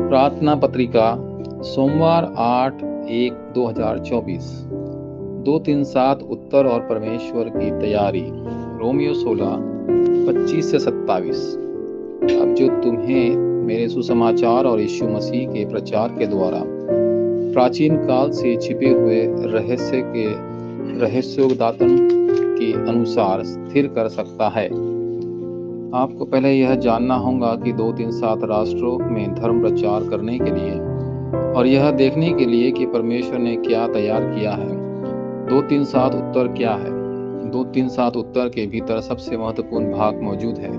प्रार्थना पत्रिका सोमवार 8/1/2024 2-3-7 उत्तर और परमेश्वर की तैयारी। रोमियो 16:25-27। अब जो तुम्हें मेरे सुसमाचार और यीशु मसीह के प्रचार के द्वारा प्राचीन काल से छिपे हुए रहस्योद्घाटन के अनुसार स्थिर कर सकता है। आपको पहले यह जानना होगा कि 2-3-7 राष्ट्रों में धर्म प्रचार करने के लिए और यह देखने के लिए कि परमेश्वर ने क्या तैयार किया है। 2-3-7 उत्तर क्या है? 2-3-7 उत्तर के भीतर सबसे महत्वपूर्ण भाग मौजूद है।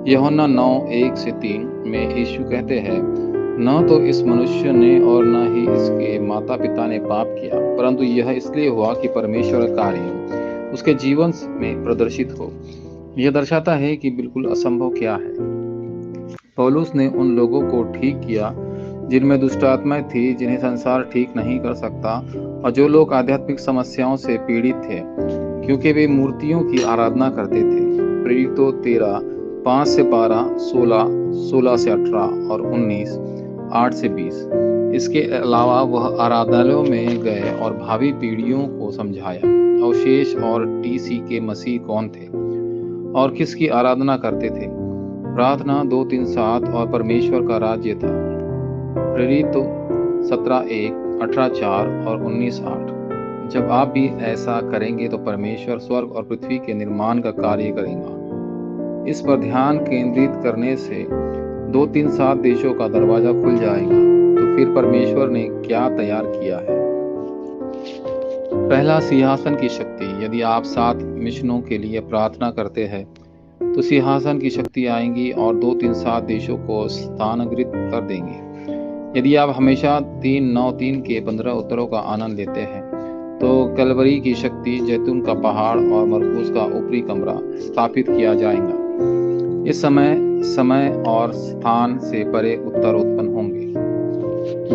यूहन्ना 9:1-3 में यीशु कहते हैं, न तो इस मनुष्य ने और न ही इसके माता पिता ने पाप किया, परंतु यह इसलिए हुआ कि परमेश्वर का कार्य उसके जीवन में प्रदर्शित हो। यह दर्शाता है कि बिल्कुल असंभव क्या है। पौलुस ने उन लोगों को ठीक किया जिनमें दुष्ट आत्माएं थी, जिन्हें संसार ठीक नहीं कर सकता, और जो लोग आध्यात्मिक समस्याओं से पीड़ित थे क्योंकि वे मूर्तियों की आराधना करते थे। प्रेरितों 13:5-12, 16:18 और 19:8-20। इसके अलावा वह आराधनालयों में गए और भावी पीढ़ियों को समझाया अवशेष और टीसी के मसीह कौन थे और किसकी आराधना करते थे। प्रार्थना 2-3-7 और परमेश्वर का राज्य था। प्रेरितों 17:1, 18:4 और 19:8। जब आप भी ऐसा करेंगे तो परमेश्वर स्वर्ग और पृथ्वी के निर्माण का कार्य करेगा। इस पर ध्यान केंद्रित करने से 2-3-7 देशों का दरवाजा खुल जाएगा। तो फिर परमेश्वर ने क्या तैयार किया है? पहला, सिंहासन की शक्ति। यदि आप 7 मिशनों के लिए प्रार्थना करते हैं तो सिंहासन की शक्ति आएंगी और 2-3-7 देशों को स्थानांतरित कर देंगे। यदि आप हमेशा 3-9-3 के 15 उत्तरों का आनंद लेते हैं तो कलवरी की शक्ति, जैतून का पहाड़ और मरकूस का ऊपरी कमरा स्थापित किया जाएगा। इस समय और स्थान से परे उत्तर उत्पन्न होंगे।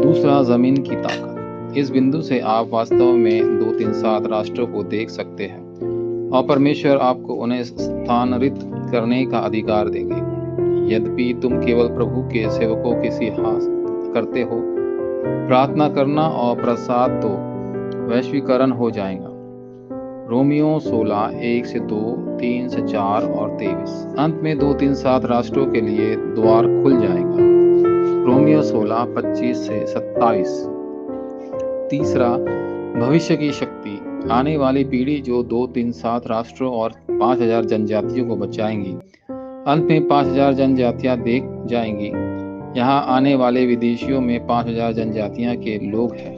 दूसरा, जमीन की ताकत। इस बिंदु से आप वास्तव में 2-3-7 राष्ट्रों को देख सकते हैं और परमेश्वर आपको उन्हें स्थानांतरित करने का अधिकार देंगे। यद्यपि तुम केवल प्रभु के सेवकों की सिंहासन करते हो, प्रार्थना करना और प्रसाद तो वैश्वीकरण हो जाएगा। रोमियो 16:1-2, 3-4 और 23। अंत में 2-3-7 राष्ट्रों के लिए द्वार खुल जाएगा। रोमियो 16:25-27। तीसरा, भविष्य की शक्ति। आने वाली पीढ़ी जो 2-3-7 राष्ट्रों और 5,000 जनजातियों को बचाएंगी। अंत में 5,000 जनजातियां देख जाएंगी। यहाँ आने वाले विदेशियों में 5,000 जनजातियां के लोग हैं।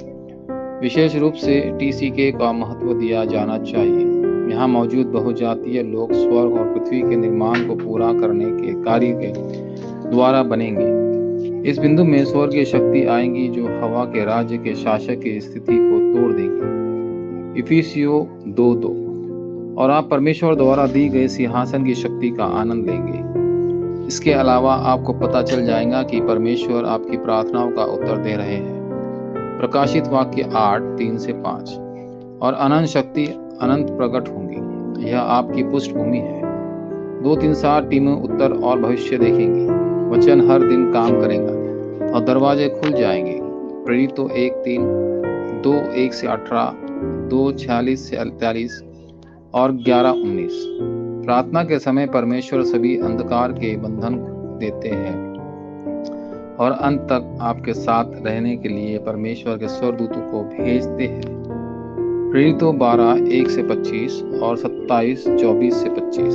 विशेष रूप से टीसीके का महत्व दिया जाना चाहिए। यहाँ मौजूद बहुजातीय लोग स्वर्ग और पृथ्वी के निर्माण को पूरा करने के कार्य के द्वारा बनेंगे। इस बिंदु में स्वर्गीय शक्ति आएंगी जो हवा के राज्य के शासक की स्थिति को तोड़ देंगी। इफिसियों 2:2। और आप परमेश्वर द्वारा दी गई सिंहासन की शक्ति का आनंद लेंगे। इसके अलावा आपको पता चल जाएगा कि परमेश्वर आपकी प्रार्थनाओं का उत्तर दे रहे हैं। प्रकाशित वाक्य 8:3-5। और अनंत शक्ति अनंत प्रकट होंगी। यह आपकी पृष्ठभूमि है। 2-3-7 टीमें उत्तर और भविष्य देखेंगी। वचन हर दिन काम करेगा और दरवाजे खुल जाएंगे। प्रेरितों 1:3, 2:1-18, 2:46-48 और 11:19। प्रार्थना के समय परमेश्वर सभी अंधकार के बंधन देते हैं और अंत तक आपके साथ रहने के लिए परमेश्वर के स्वर्गदूतों को भेजते हैं। प्रेरितों 12:1-25 और 27:24-25।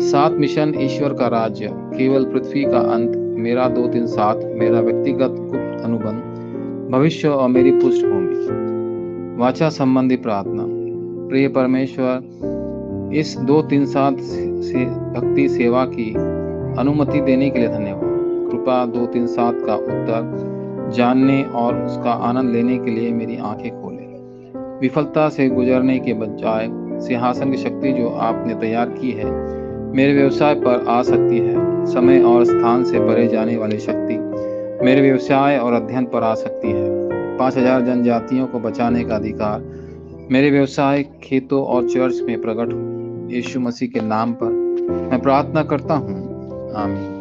7 मिशन, ईश्वर का राज्य, केवल पृथ्वी का अंत, मेरा 2-3-7, मेरा व्यक्तिगत गुप्त अनुबंध, भविष्य और मेरी पृष्ठभूमि। वाचा संबंधी प्रार्थना। प्रिय परमेश्वर, इस 2-3-7 से भक्ति सेवा की अनुमति देने के लिए धन्यवाद। कृपा 2-3-7 का उत्तर जानने और उसका आनंद लेने के लिए मेरी आंखें खोले। विफलता से गुजरने के बजाय सिंहासन की शक्ति जो आपने तैयार की है मेरे व्यवसाय पर आ सकती है। समय और स्थान से परे जाने वाली शक्ति मेरे व्यवसाय और अध्ययन पर आ सकती है। 5,000 जनजातियों को बचाने का अधिकार मेरे व्यवसाय, खेतों और चर्च में प्रकट हो। यीशु मसीह के नाम पर मैं प्रार्थना करता हूँ। आमीन।